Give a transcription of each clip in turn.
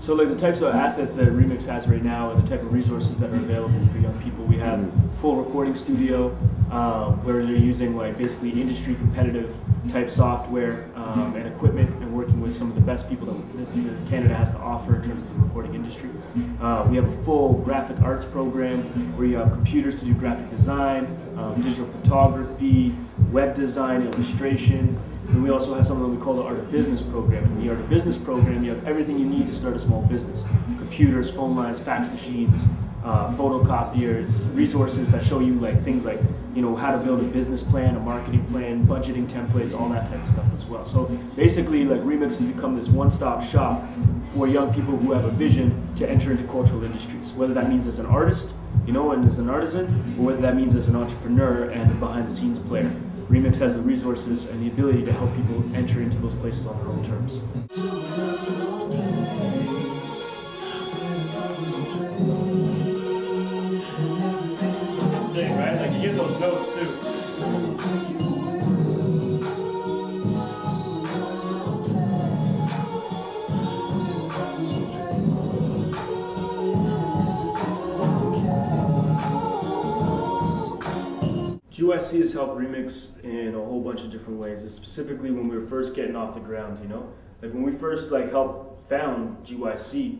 So like the types of assets that Remix has right now and the type of resources that are available for young people, we have full recording studio where they're using like basically industry competitive type software and equipment and working with some of the best people that Canada has to offer in terms of the recording industry. We have a full graphic arts program where you have computers to do graphic design, digital photography, web design, illustration. And we also have something that we call the Art of Business program. In the Art of Business program, you have everything you need to start a small business. Computers, phone lines, fax machines, photocopiers, resources that show you like things like, you know, how to build a business plan, a marketing plan, budgeting templates, all that type of stuff as well. So basically, like Remix has become this one-stop shop for young people who have a vision to enter into cultural industries, whether that means as an artist, you know, and as an artisan, or whether that means as an entrepreneur and a behind-the-scenes player. Remix has the resources and the ability to help people enter into those places on their own terms. Sing, right? Like you get those notes too. GYC has helped Remix in a whole bunch of different ways, specifically when we were first getting off the ground, you know? Like when we first helped found GYC,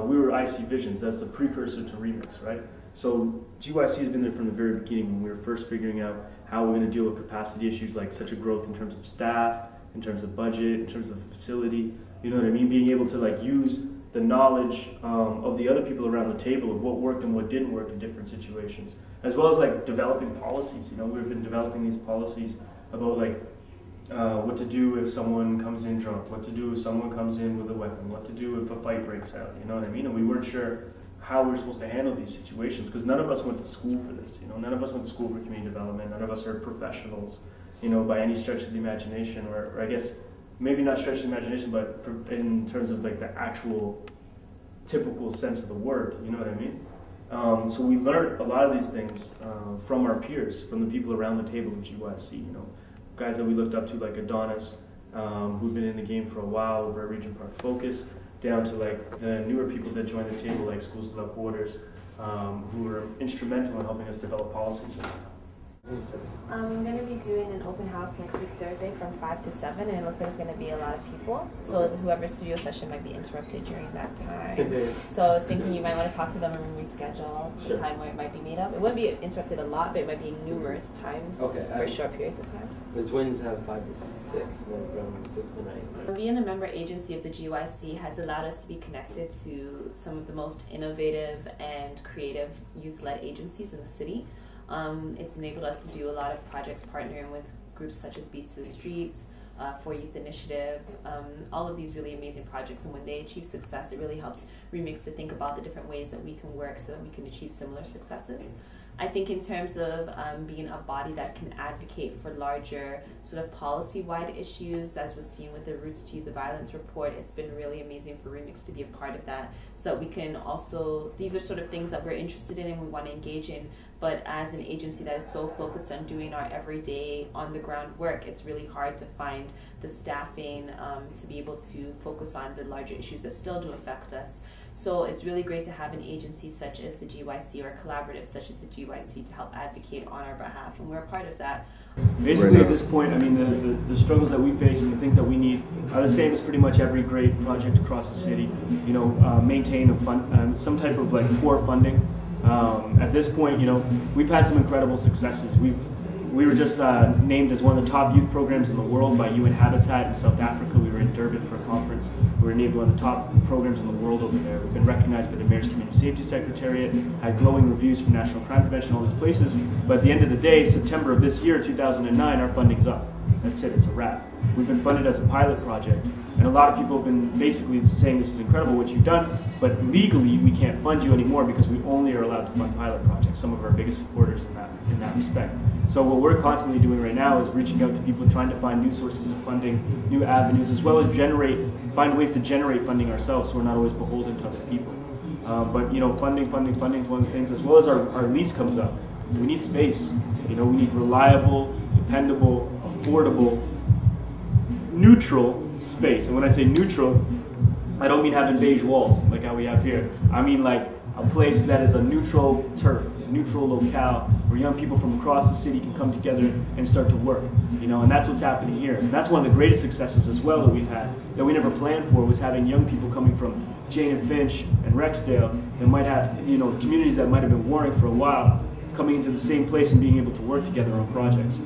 we were IC Visions, that's the precursor to Remix, right? So GYC has been there from the very beginning when we were first figuring out how we're going to deal with capacity issues like such a growth in terms of staff, in terms of budget, in terms of facility, you know what I mean? Being able to like use the knowledge of the other people around the table of what worked and what didn't work in different situations, as well as like developing policies. You know, we've been developing these policies about like what to do if someone comes in drunk, what to do if someone comes in with a weapon, what to do if a fight breaks out, you know what I mean? And we weren't sure how we were supposed to handle these situations because none of us went to school for this, you know, none of us went to school for community development, none of us are professionals, you know, by any stretch of the imagination, or I guess maybe not stretch the imagination, but in terms of like the actual typical sense of the word, you know what I mean? So we learned a lot of these things from our peers, from the people around the table of GYC, you know, guys that we looked up to like Adonis, who've been in the game for a while over at Region Park Focus, down to like the newer people that joined the table like Schools Without Borders, who were instrumental in helping us develop policies. I'm going to be doing an open house next week Thursday from 5 to 7, and it looks like it's going to be a lot of people. So whoever's studio session might be interrupted during that time. So I was thinking you might want to talk to them and reschedule the time where it might be made up. It wouldn't be interrupted a lot, but it might be numerous times for short periods of times. The twins have 5 to 6, and then from 6 to 9. Being a member agency of the GYC has allowed us to be connected to some of the most innovative and creative youth-led agencies in the city. It's enabled us to do a lot of projects partnering with groups such as Beats to the Streets, For Youth Initiative, all of these really amazing projects, and when they achieve success, it really helps Remix to think about the different ways that we can work so that we can achieve similar successes. I think in terms of being a body that can advocate for larger sort of policy-wide issues, as was seen with the Roots to Youth Violence report, it's been really amazing for Remix to be a part of that, so that we can also, these are sort of things that we're interested in and we want to engage in, but as an agency that is so focused on doing our everyday on-the-ground work, it's really hard to find the staffing to be able to focus on the larger issues that still do affect us. So it's really great to have an agency such as the GYC or a collaborative such as the GYC to help advocate on our behalf, and we're a part of that. Basically at this point, I mean, the struggles that we face and the things that we need are the same as pretty much every great project across the city. You know, maintain and fund some type of like core funding. At this point, you know, we've had some incredible successes. We were just named as one of the top youth programs in the world by UN Habitat in South Africa. We were in Durban for a conference. We were named one of the top programs in the world over there. We've been recognized by the Mayor's Community Safety Secretariat, had glowing reviews from National Crime Prevention, all these places. But at the end of the day, September of this year, 2009, our funding's up. That's it, it's a wrap. We've been funded as a pilot project, and a lot of people have been basically saying this is incredible what you've done, but legally we can't fund you anymore because we only are allowed to fund pilot projects, some of our biggest supporters in that respect. So what we're constantly doing right now is reaching out to people, trying to find new sources of funding, new avenues, as well as find ways to generate funding ourselves so we're not always beholden to other people. But you know, funding is one of the things, as well as our lease comes up. We need space. You know, we need reliable, dependable, affordable, neutral space. And when I say neutral, I don't mean having beige walls like how we have here. I mean like a place that is a neutral turf, neutral locale, where young people from across the city can come together and start to work. You know, and that's what's happening here. And that's one of the greatest successes as well that we've had, that we never planned for, was having young people coming from Jane and Finch and Rexdale that might have, you know, communities that might have been warring for a while, coming into the same place and being able to work together on projects.